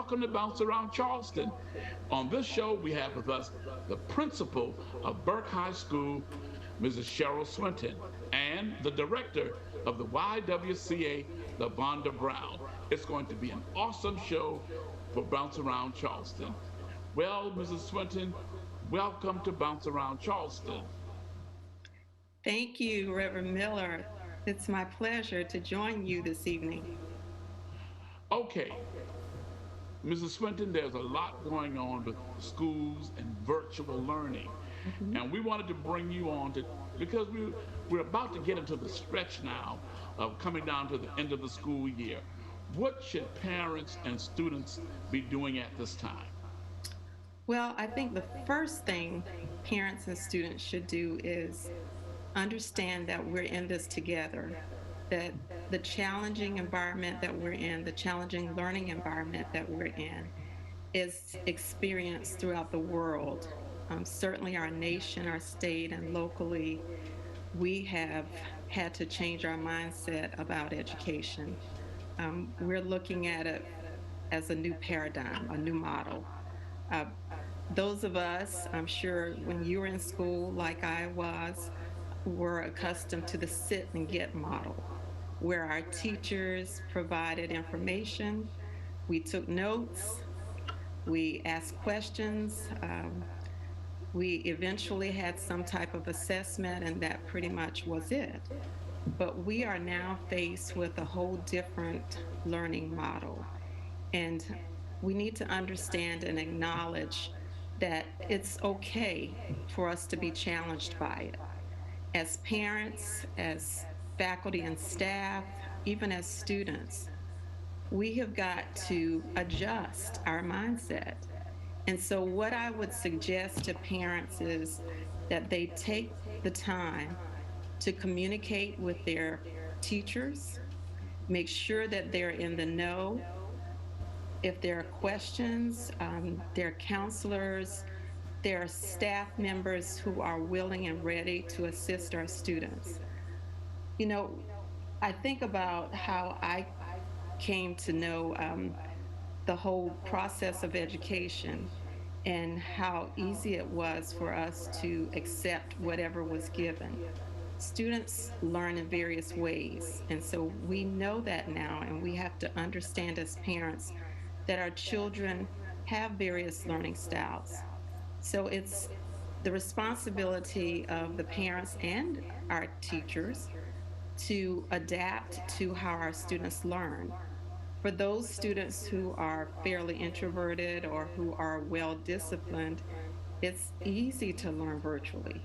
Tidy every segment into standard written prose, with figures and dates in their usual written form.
welcome to Bounce Around Charleston. On this show, we have with us the principal of Burke High School, Mrs. Cheryl Swinton, and the director of the YWCA, LaVonda Brown. It's going to be an awesome show for Bounce Around Charleston. Well, Mrs. Swinton, welcome to Bounce Around Charleston. Thank you, Reverend Miller. It's my pleasure to join you this evening. Okay, Mrs. Swinton, there's a lot going on with schools and virtual learning. Mhm. And we wanted to bring you on to because we're about to get into the stretch now of coming down to the end of the school year. What should parents and students be doing at this time? Well, I think the first thing parents and students should do is understand that we're in this together, that the challenging environment that we're in, the challenging learning environment that we're in, is experienced throughout the world. Certainly, our nation, our state, and locally, we have had to change our mindset about education. We're looking at it as a new paradigm, a new model. Uh, those of us, I'm sure, when you were in school, like I was, were accustomed to the sit and get model, where our teachers provided information, we took notes, we asked questions, we eventually had some type of assessment, and that pretty much was it. But we are now faced with a whole different learning model. And we need to understand and acknowledge that it's okay for us to be challenged by it. As parents, as faculty and staff, even as students, we have got to adjust our mindset. And so, what I would suggest to parents is that they take the time to communicate with their teachers, make sure that they're in the know. If there are questions, there are counselors, there are staff members who are willing and ready to assist our students. You know, I think about how I came to know the whole process of education and how easy it was for us to accept whatever was given. Students learn in various ways, and so we know that now, and we have to understand as parents that our children have various learning styles. So it's the responsibility of the parents and our teachers to adapt to how our students learn. For those students who are fairly introverted or who are well disciplined, it's easy to learn virtually.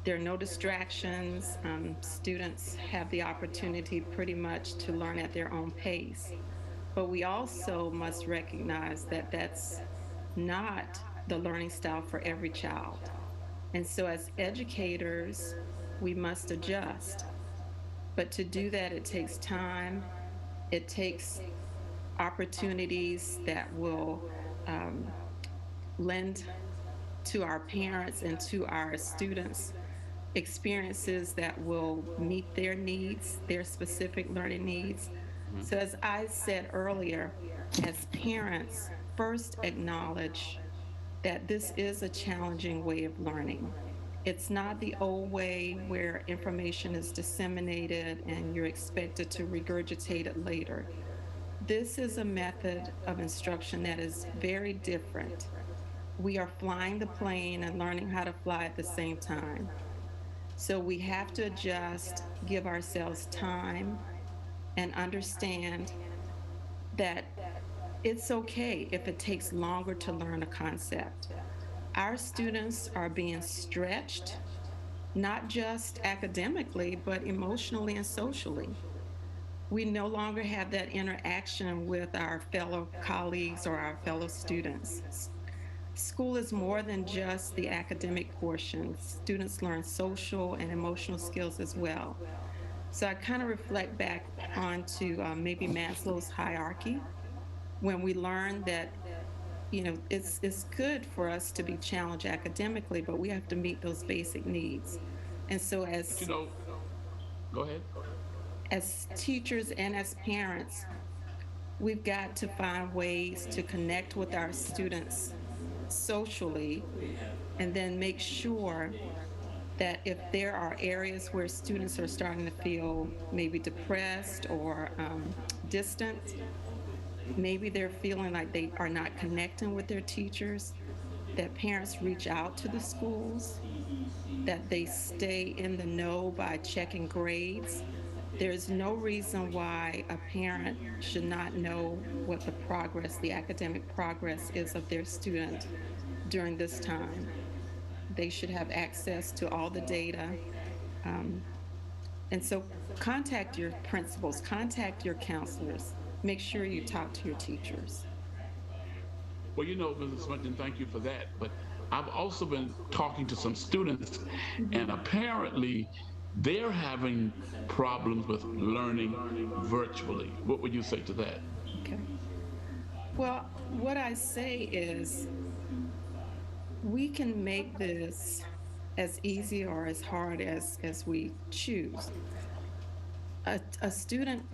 There are no distractions. Students have the opportunity pretty much to learn at their own pace. But we also must recognize that that's not the learning style for every child. And so, as educators, we must adjust. But to do that, it takes time, it takes opportunities that will um, lend to our parents and to our students experiences that will meet their needs, their specific learning needs. Mhm. So, as I said earlier, as parents, first acknowledge that this is a challenging way of learning. It's not the old way where information is disseminated and you're expected to regurgitate it later. This is a method of instruction that is very different. We are flying the plane and learning how to fly at the same time. So we have to adjust, give ourselves time, and understand that it's okay if it takes longer to learn a concept. Our students are being stretched, not just academically, but emotionally and socially. We no longer have that interaction with our fellow colleagues or our fellow students. School is more than just the academic portion. Students learn social and emotional skills as well. So I kind of reflect back onto maybe Maslow's hierarchy when we learn that it's good for us to be challenged academically, but we have to meet those basic needs. And so But you as know, go ahead. as teachers and as parents, we've got to find ways to connect with our students socially, and then make sure that if there are areas where students are starting to feel maybe depressed or distant, maybe they're feeling like they are not connecting with their teachers, that parents reach out to the schools, that they stay in the know by checking grades. There's no reason why a parent should not know what the progress, the academic progress is of their student during this time. They should have access to all the data. Um, and so contact your principals, contact your counselors, make sure you talk to your teachers. Well, Mrs. Swinton, thank you for that. But I've also been talking to some students, and Mhm. apparently they're having problems with learning virtually. What would you say to that? Okay. Well, what I say is we can make this as easy or as hard as we choose. A student,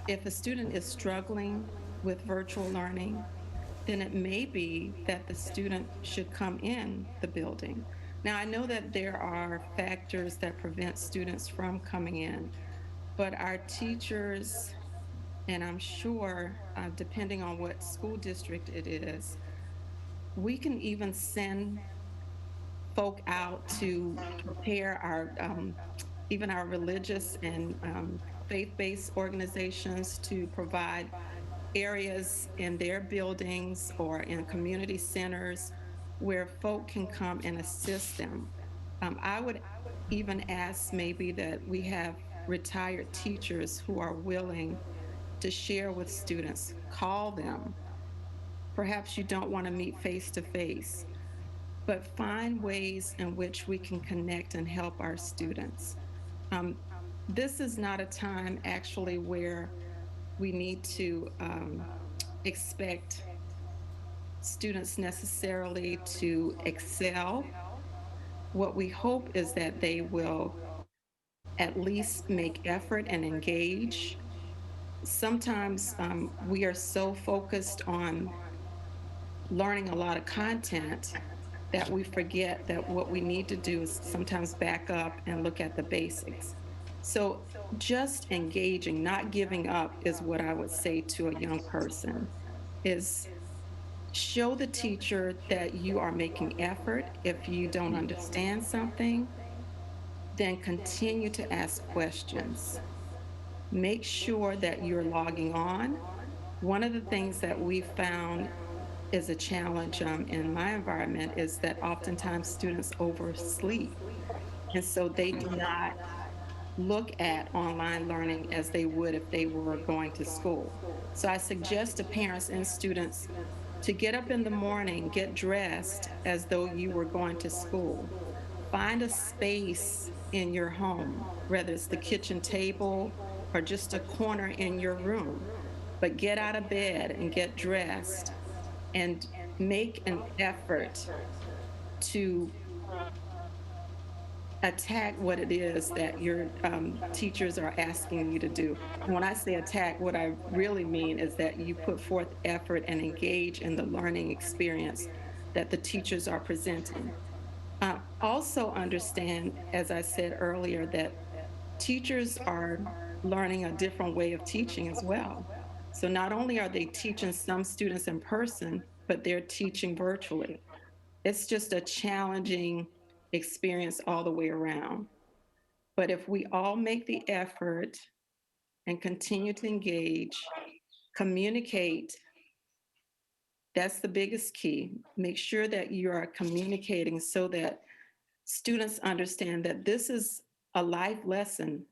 if a student is struggling with virtual learning, then it may be that the student should come in the building. Now, I know that there are factors that prevent students from coming in, but our teachers, and I'm sure, depending on what school district it is, we can even send folk out to prepare our even our religious and faith-based organizations to provide areas in their buildings or in community centers where folk can come and assist them. I would even ask maybe that we have retired teachers who are willing to share with students, call them. Perhaps you don't want to meet face to face, but find ways in which we can connect and help our students. Um, this is not a time actually where we need to expect students necessarily to excel. What we hope is that they will at least make effort and engage. Sometimes we are so focused on learning a lot of content that we forget that what we need to do is sometimes back up and look at the basics. So, just engaging, not giving up, is what I would say to a young person. Is show the teacher that you are making effort. If you don't understand something, then continue to ask questions. Make sure that you're logging on. One of the things that we found is a challenge in my environment is that oftentimes students oversleep. And so they do not look at online learning as they would if they were going to school. So I suggest to parents and students to get up in the morning, get dressed as though you were going to school. Find a space in your home, whether it's the kitchen table or just a corner in your room. But get out of bed and get dressed and make an effort to attack what it is that your teachers are asking you to do. And when I say attack, what I really mean is that you put forth effort and engage in the learning experience that the teachers are presenting. Also, understand, as I said earlier, that teachers are learning a different way of teaching as well. So, not only are they teaching some students in person, but they're teaching virtually. It's just a challenging experience all the way around. But if we all make the effort and continue to engage, communicate, that's the biggest key. Make sure that you are communicating so that students understand that this is a life lesson.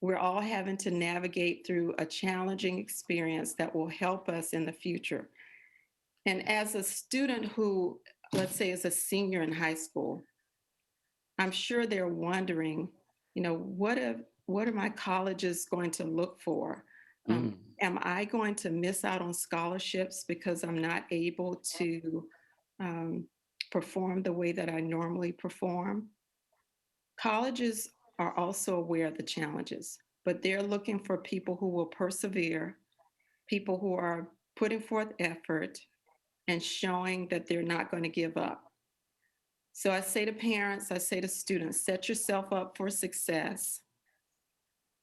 We're all having to navigate through a challenging experience that will help us in the future. And as a student who, let's say, is a senior in high school, I'm sure they're wondering, what are my colleges going to look for? Um, Mm. am I going to miss out on scholarships because I'm not able to um, perform the way that I normally perform? Colleges are also aware of the challenges, but they're looking for people who will persevere, people who are putting forth effort and showing that they're not going to give up. So I say to parents, I say to students, set yourself up for success.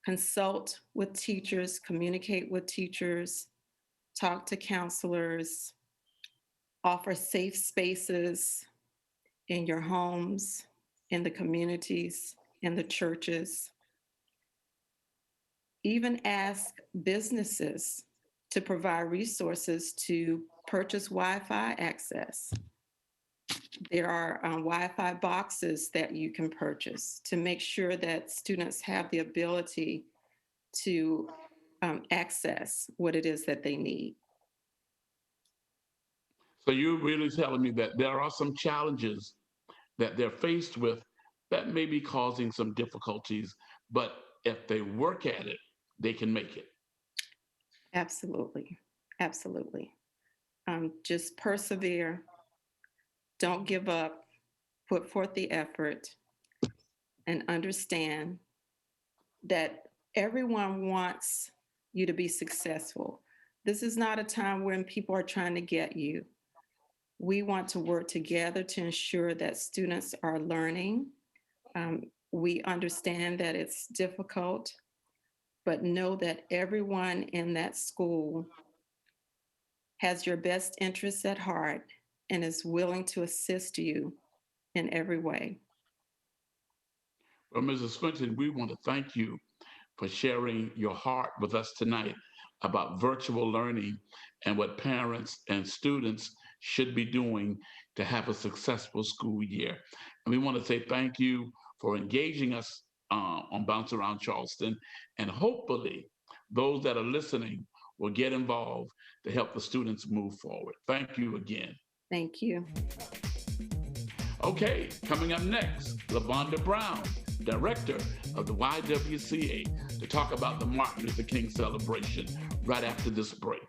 Consult with teachers, communicate with teachers, talk to counselors, offer safe spaces in your homes, in the communities, in the churches. Even ask businesses to provide resources to purchase Wi-Fi access. There are Wi-Fi boxes that you can purchase to make sure that students have the ability to access what it is that they need. So you're really telling me that there are some challenges that they're faced with that may be causing some difficulties, but if they work at it, they can make it. Absolutely. Absolutely. Just persevere. Don't give up. Put forth the effort and understand that everyone wants you to be successful. This is not a time when people are trying to get you. We want to work together to ensure that students are learning. We understand that it's difficult, but know that everyone in that school has your best interests at heart and is willing to assist you in every way. Well, Mrs. Swinton, we want to thank you for sharing your heart with us tonight about virtual learning and what parents and students should be doing to have a successful school year. And we want to say thank you for engaging us on Bounce Around Charleston. And hopefully, those that are listening will get involved to help the students move forward. Thank you again. Thank you. Okay, coming up next, LaVonda Brown, director of the YWCA, to talk about the Martin Luther King celebration right after this break.